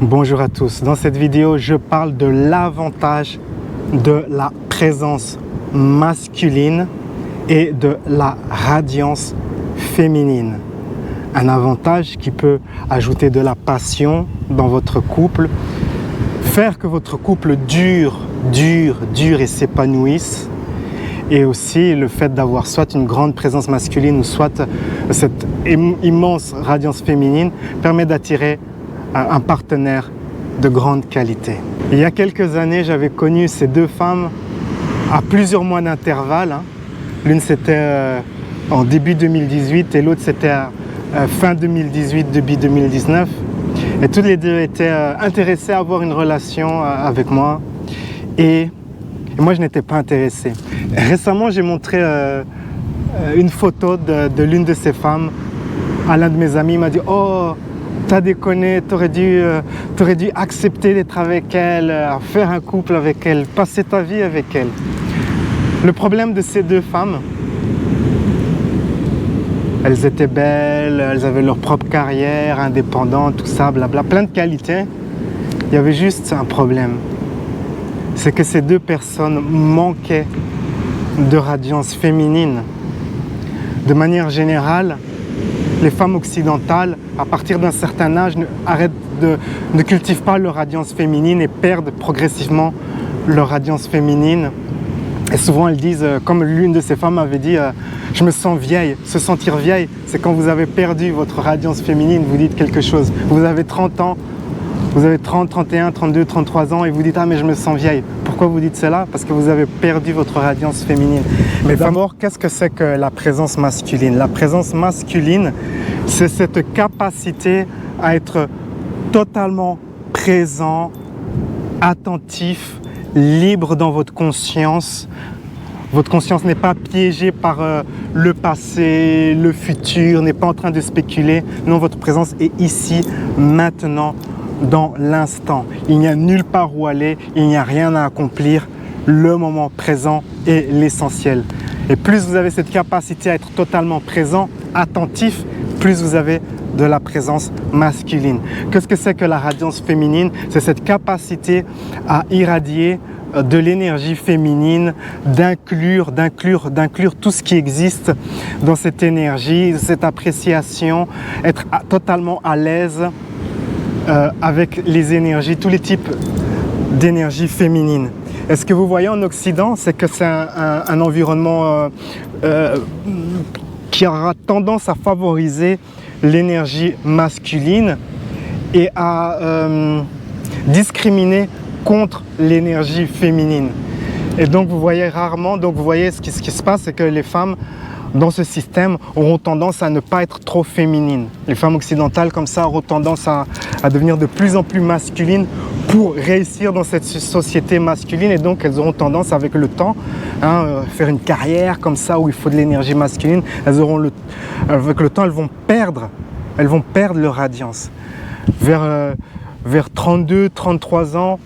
Bonjour à tous, dans cette vidéo je parle de l'avantage de la présence masculine et de la radiance féminine. Un avantage qui peut ajouter de la passion dans votre couple, faire que votre couple dure et s'épanouisse, et aussi le fait d'avoir soit une grande présence masculine ou soit cette immense radiance féminine permet d'attirer un partenaire de grande qualité. Il y a quelques années, j'avais connu ces deux femmes à plusieurs mois d'intervalle. L'une c'était en début 2018 et l'autre c'était fin 2018, début 2019. Et toutes les deux étaient intéressées à avoir une relation avec moi. Et moi, je n'étais pas intéressé. Récemment, j'ai montré une photo de l'une de ces femmes à l'un de mes amis. Il m'a dit « Oh, t'as déconné, t'aurais dû accepter d'être avec elle, faire un couple avec elle, passer ta vie avec elle. » Le problème de ces deux femmes, elles étaient belles, elles avaient leur propre carrière, indépendantes, tout ça, blabla, plein de qualités. Il y avait juste un problème. C'est que ces deux personnes manquaient de radiance féminine. De manière générale, les femmes occidentales, à partir d'un certain âge, ne cultivent pas leur radiance féminine et perdent progressivement leur radiance féminine. Et souvent elles disent, comme l'une de ces femmes avait dit, je me sens vieille. Se sentir vieille, c'est quand vous avez perdu votre radiance féminine, vous dites quelque chose. Vous avez 30 ans, vous avez 30, 31, 32, 33 ans et vous dites « Ah mais je me sens vieille ». Pourquoi vous dites cela? Parce que vous avez perdu votre radiance féminine. Mais d'abord, qu'est-ce que c'est que la présence masculine? La présence masculine, c'est cette capacité à être totalement présent, attentif, libre dans votre conscience. Votre conscience n'est pas piégée par le passé, le futur, n'est pas en train de spéculer. Non, votre présence est ici, maintenant, dans l'instant. Il n'y a nulle part où aller, il n'y a rien à accomplir. Le moment présent est l'essentiel. Et plus vous avez cette capacité à être totalement présent, attentif, plus vous avez de la présence masculine. Qu'est-ce que c'est que la radiance féminine? C'est cette capacité à irradier de l'énergie féminine, d'inclure tout ce qui existe dans cette énergie, cette appréciation, être totalement à l'aise avec les énergies, tous les types d'énergie féminine. Et ce que vous voyez en Occident, c'est que c'est un environnement qui aura tendance à favoriser l'énergie masculine et à discriminer contre l'énergie féminine. Et donc vous voyez rarement, ce qui se passe, c'est que les femmes dans ce système auront tendance à ne pas être trop féminines. Les femmes occidentales comme ça auront tendance à devenir de plus en plus masculines pour réussir dans cette société masculine, et donc elles auront tendance avec le temps faire une carrière comme ça où il faut de l'énergie masculine. Avec le temps elles vont perdre leur radiance. Vers 32, 33 ans,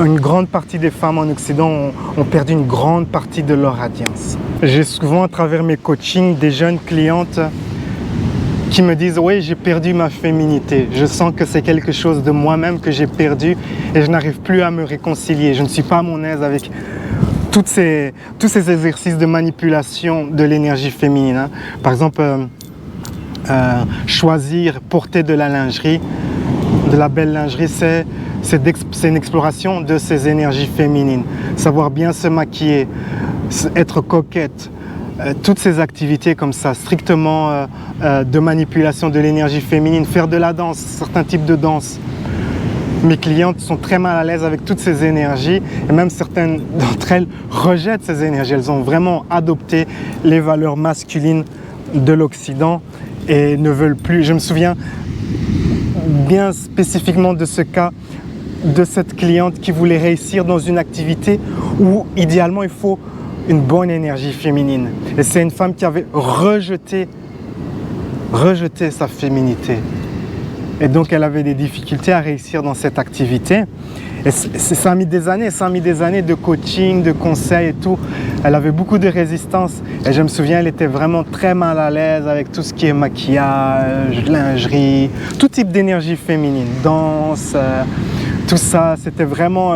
une grande partie des femmes en Occident ont perdu une grande partie de leur radiance. J'ai souvent à travers mes coachings des jeunes clientes qui me disent « Oui, j'ai perdu ma féminité, je sens que c'est quelque chose de moi-même que j'ai perdu et je n'arrive plus à me réconcilier, je ne suis pas à mon aise avec tous ces exercices de manipulation de l'énergie féminine. » Par exemple, choisir, porter de la lingerie, de la belle lingerie, c'est une exploration de ces énergies féminines. Savoir bien se maquiller, être coquette, toutes ces activités comme ça, strictement de manipulation de l'énergie féminine, faire de la danse, certains types de danse. Mes clientes sont très mal à l'aise avec toutes ces énergies et même certaines d'entre elles rejettent ces énergies. Elles ont vraiment adopté les valeurs masculines de l'Occident et ne veulent plus. Je me souviens bien spécifiquement de ce cas de cette cliente qui voulait réussir dans une activité où idéalement il faut une bonne énergie féminine. Et c'est une femme qui avait rejeté sa féminité. Et donc, elle avait des difficultés à réussir dans cette activité. Et ça a mis des années de coaching, de conseils et tout. Elle avait beaucoup de résistance. Et je me souviens, elle était vraiment très mal à l'aise avec tout ce qui est maquillage, lingerie, tout type d'énergie féminine, danse, tout ça. C'était vraiment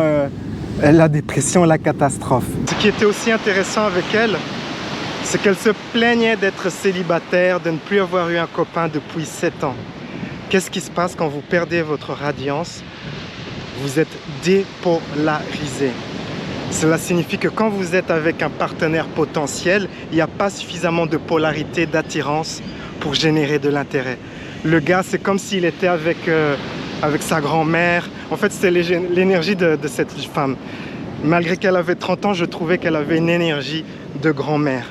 la dépression, la catastrophe. Ce qui était aussi intéressant avec elle, c'est qu'elle se plaignait d'être célibataire, de ne plus avoir eu un copain depuis 7 ans. Qu'est-ce qui se passe quand vous perdez votre radiance? Vous êtes dépolarisé. Cela signifie que quand vous êtes avec un partenaire potentiel, il n'y a pas suffisamment de polarité, d'attirance pour générer de l'intérêt. Le gars, c'est comme s'il était avec sa grand-mère. En fait, c'est l'énergie de cette femme. Malgré qu'elle avait 30 ans, je trouvais qu'elle avait une énergie de grand-mère.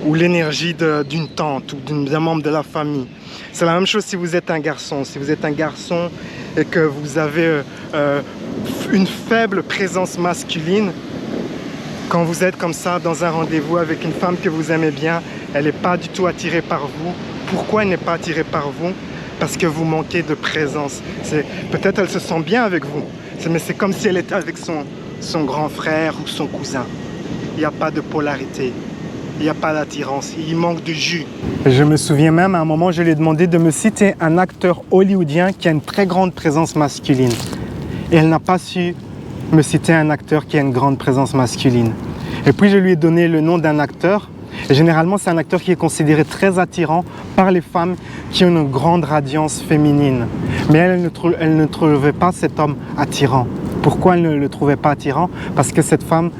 Ou l'énergie d'une tante ou d'un membre de la famille. C'est la même chose si vous êtes un garçon. Si vous êtes un garçon et que vous avez une faible présence masculine, quand vous êtes comme ça dans un rendez-vous avec une femme que vous aimez bien, elle n'est pas du tout attirée par vous. Pourquoi elle n'est pas attirée par vous? Parce que vous manquez de présence. Peut-être elle se sent bien avec vous, mais c'est comme si elle était avec son grand frère ou son cousin. Il n'y a pas de polarité. Il n'y a pas d'attirance, il manque de jus. Je me souviens même, à un moment, je lui ai demandé de me citer un acteur hollywoodien qui a une très grande présence masculine. Et elle n'a pas su me citer un acteur qui a une grande présence masculine. Et puis je lui ai donné le nom d'un acteur. Et généralement, c'est un acteur qui est considéré très attirant par les femmes qui ont une grande radiance féminine. Mais elle ne trouvait pas cet homme attirant. Pourquoi elle ne le trouvait pas attirant? Parce que cette femme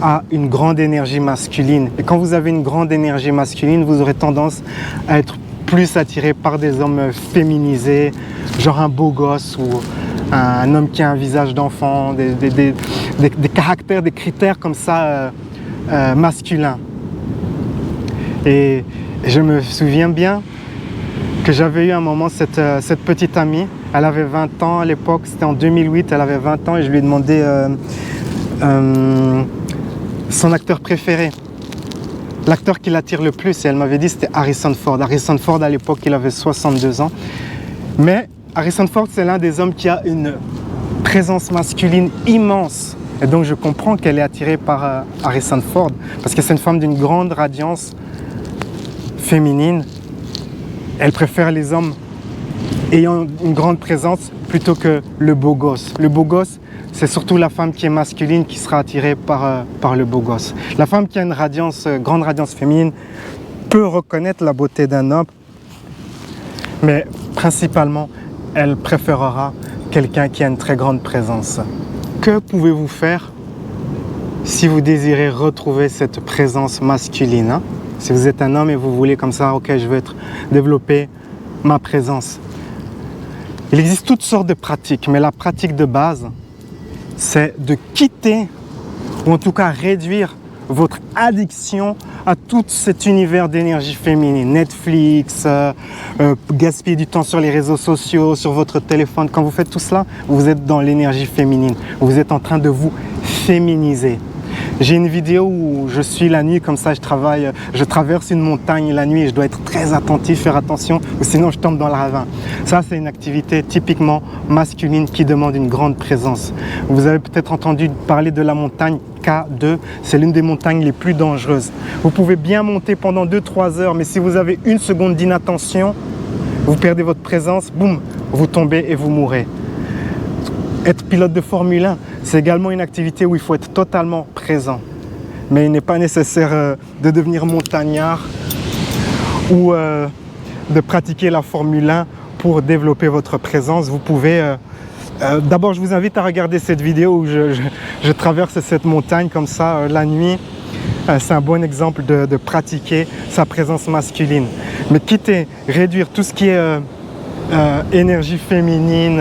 a une grande énergie masculine. Et quand vous avez une grande énergie masculine, vous aurez tendance à être plus attiré par des hommes féminisés, genre un beau gosse ou un homme qui a un visage d'enfant, des caractères, des critères comme ça masculins. Et je me souviens bien que j'avais eu un moment cette petite amie. Elle avait 20 ans à l'époque, c'était en 2008, elle avait 20 ans et je lui ai demandé son acteur préféré, l'acteur qui l'attire le plus, et elle m'avait dit c'était Harrison Ford. Harrison Ford à l'époque il avait 62 ans, mais Harrison Ford c'est l'un des hommes qui a une présence masculine immense, et donc je comprends qu'elle est attirée par Harrison Ford, parce que c'est une femme d'une grande radiance féminine. Elle préfère les hommes ayant une grande présence plutôt que le beau gosse. Le beau gosse, c'est surtout la femme qui est masculine qui sera attirée par le beau gosse. La femme qui a une grande radiance féminine peut reconnaître la beauté d'un homme, mais principalement, elle préférera quelqu'un qui a une très grande présence. Que pouvez-vous faire si vous désirez retrouver cette présence masculine, hein? Si vous êtes un homme et vous voulez comme ça, ok, je veux développer ma présence. Il existe toutes sortes de pratiques, mais la pratique de base, c'est de quitter, ou en tout cas réduire votre addiction à tout cet univers d'énergie féminine. Netflix, gaspiller du temps sur les réseaux sociaux, sur votre téléphone. Quand vous faites tout cela, vous êtes dans l'énergie féminine. Vous êtes en train de vous féminiser. J'ai une vidéo où je suis la nuit, comme ça je traverse une montagne la nuit et je dois être très attentif, faire attention, ou sinon je tombe dans le ravin. Ça, c'est une activité typiquement masculine qui demande une grande présence. Vous avez peut-être entendu parler de la montagne K2, c'est l'une des montagnes les plus dangereuses. Vous pouvez bien monter pendant 2-3 heures, mais si vous avez une seconde d'inattention, vous perdez votre présence, boum, vous tombez et vous mourrez. Être pilote de Formule 1, c'est également une activité où il faut être totalement présent. Mais il n'est pas nécessaire de devenir montagnard ou de pratiquer la Formule 1 pour développer votre présence. Vous pouvez... D'abord, je vous invite à regarder cette vidéo où je traverse cette montagne comme ça la nuit. C'est un bon exemple de pratiquer sa présence masculine. Mais quitter, réduire tout ce qui est... énergie féminine,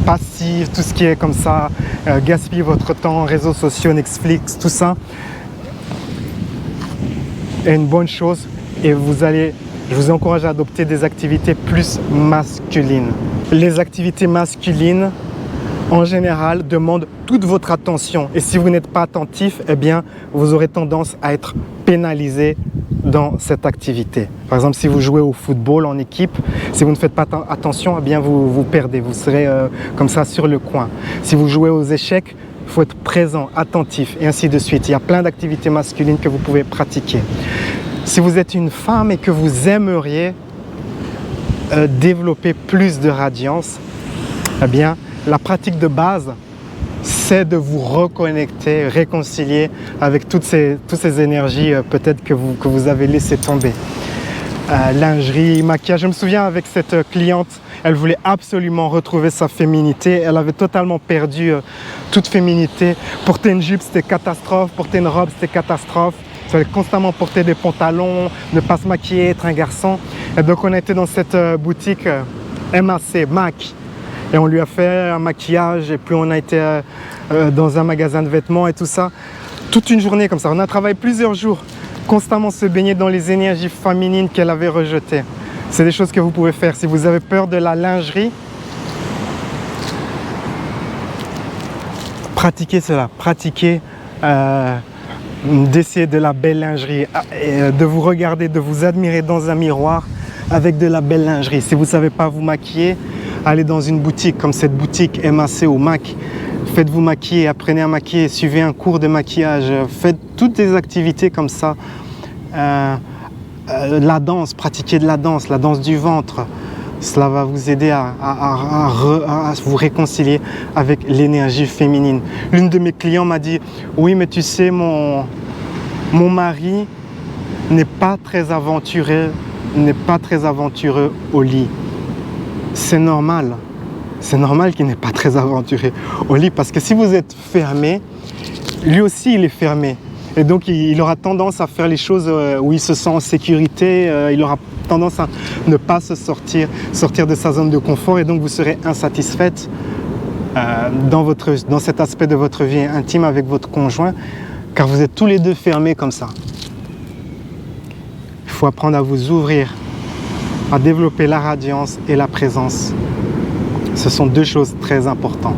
passive, tout ce qui est comme ça, gaspiller votre temps, réseaux sociaux, Netflix, tout ça est une bonne chose et je vous encourage à adopter des activités plus masculines. Les activités masculines, en général, demandent toute votre attention et si vous n'êtes pas attentif, eh bien, vous aurez tendance à être pénalisé dans cette activité. Par exemple, si vous jouez au football en équipe, si vous ne faites pas attention, eh bien vous perdez, vous serez comme ça sur le coin. Si vous jouez aux échecs, il faut être présent, attentif et ainsi de suite. Il y a plein d'activités masculines que vous pouvez pratiquer. Si vous êtes une femme et que vous aimeriez développer plus de radiance, eh bien la pratique de base, c'est de vous reconnecter, réconcilier avec toutes ces énergies peut-être que vous avez laissé tomber. Lingerie, maquillage. Je me souviens avec cette cliente, elle voulait absolument retrouver sa féminité. Elle avait totalement perdu toute féminité. Porter une jupe, c'était catastrophe. Porter une robe, c'était catastrophe. Il fallait constamment porter des pantalons, ne pas se maquiller, être un garçon. Et donc on a été dans cette boutique MAC. Et on lui a fait un maquillage et puis on a été dans un magasin de vêtements et tout ça. Toute une journée comme ça. On a travaillé plusieurs jours, constamment se baigner dans les énergies féminines qu'elle avait rejetées. C'est des choses que vous pouvez faire. Si vous avez peur de la lingerie, pratiquez cela. Pratiquez d'essayer de la belle lingerie, de vous regarder, de vous admirer dans un miroir avec de la belle lingerie. Si vous ne savez pas vous maquiller, allez dans une boutique comme cette boutique MAC ou MAC. Faites-vous maquiller, apprenez à maquiller, suivez un cours de maquillage, faites toutes des activités comme ça. La danse, pratiquez de la danse du ventre. Cela va vous aider à vous réconcilier avec l'énergie féminine. L'une de mes clients m'a dit « Oui, mais tu sais, mon mari n'est pas très aventureux au lit. » C'est normal. C'est normal qu'il n'est pas très aventureux au lit parce que si vous êtes fermé, lui aussi il est fermé. Et donc il aura tendance à faire les choses où il se sent en sécurité, il aura tendance à ne pas sortir de sa zone de confort et donc vous serez insatisfaite dans cet aspect de votre vie intime avec votre conjoint car vous êtes tous les deux fermés comme ça. Il faut apprendre à vous ouvrir, à développer la radiance et la présence. Ce sont deux choses très importantes.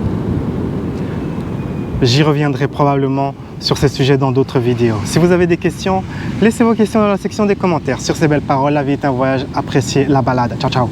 J'y reviendrai probablement sur ces sujets dans d'autres vidéos. Si vous avez des questions, laissez vos questions dans la section des commentaires. Sur ces belles paroles, la vie est un voyage, appréciez la balade. Ciao, ciao.